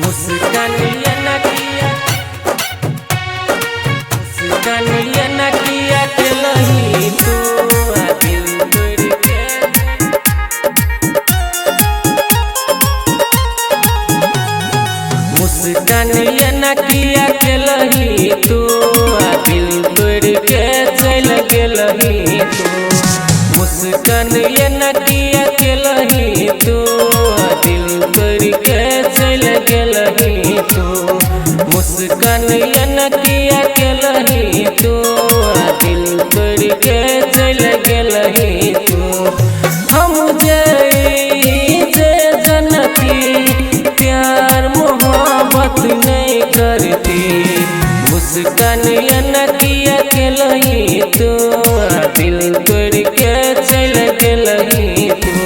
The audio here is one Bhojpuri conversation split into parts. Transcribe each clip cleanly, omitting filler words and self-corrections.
मुस्कानिया न किया मुस्कानिया न किया के लही तू आ दिल तोड़ के मुस्कानिया न किया के लही तू आ दिल तोड़ के चल गेलही तू मुस्कानिया न किया के लही तू आ दिल तोड़ के चल गेलही तू मुस्कानिया न किया के लही तू आ दिल तोड़ के चल गेलही तू हम जे जनती प्यार मोहब्बत नहीं करती मुस्कानिया न किया के लही तू आ दिल तोड़ के चल गेलही तू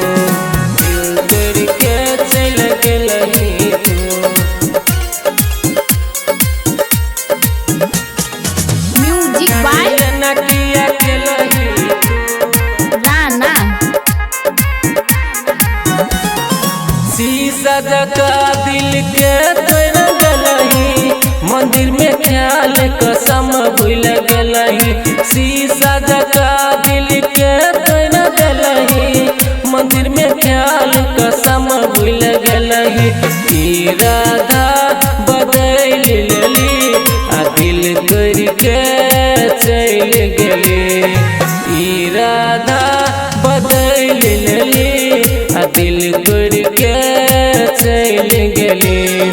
दिल तोड़ के चल गेलही तू म्यूजिक बाय न किया के लही राना। शीशा जका दिल के तोड़ गलही मंदिर में ख्याल कसम भूल गलही शीशा जका दिल के तोड़ गलही मंदिर में ख्याल कसम भूल गलही इरादा बदल लेली आ दिल तोड़ के चल गेली इरादा बदल लेली आ दिल तोड़ के चल गेली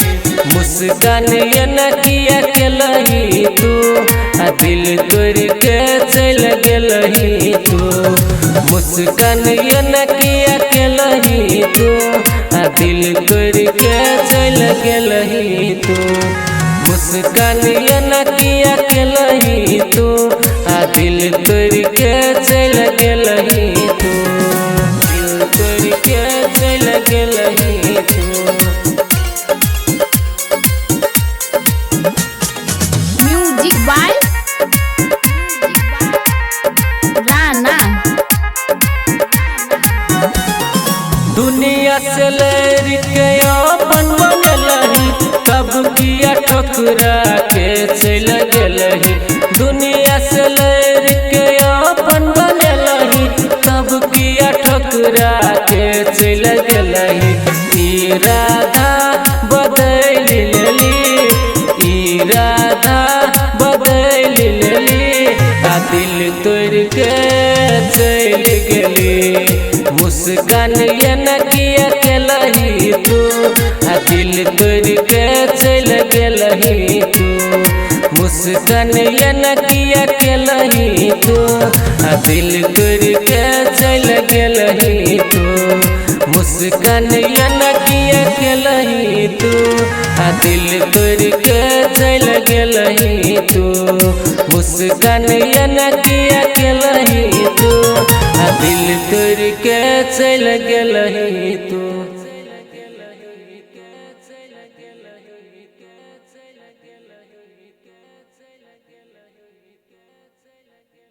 मुस्कानिया न किया के लही तू आ दिल तोड़ के चल गेलही तू मुस्कानिया न किया के लही तू आ दिल तोड़ के चल गेलही तू मुस्कानिया न किया के लही तू आ दिल तोड़ के चल गेलही तू दिल तोड़ के चल गेलही तू म्यूजिक बाय राना। दुनिया से लड़ के अपन बनलही कब किया ठुकरा के चल गेलही दुनिया से लड़ के अपन बनलही कब किया ठुकरा के चल गेलही इरादा बदल लेली इरादा बदल लेली आ दिल तोड़ के चल गेली मुस्कानिया न किया के लही तू आ दिल तोड़ के चल गेलही तू मुस्कानिया न किया के लही तू आ दिल तोड़ के चल गेलही तू मुस्कानिया न किया के लही तू आ दिल तोड़ के चल गेलही तू मुस्कानिया न किया के लही तू आ दिल तोड़ के चल गेलही तू।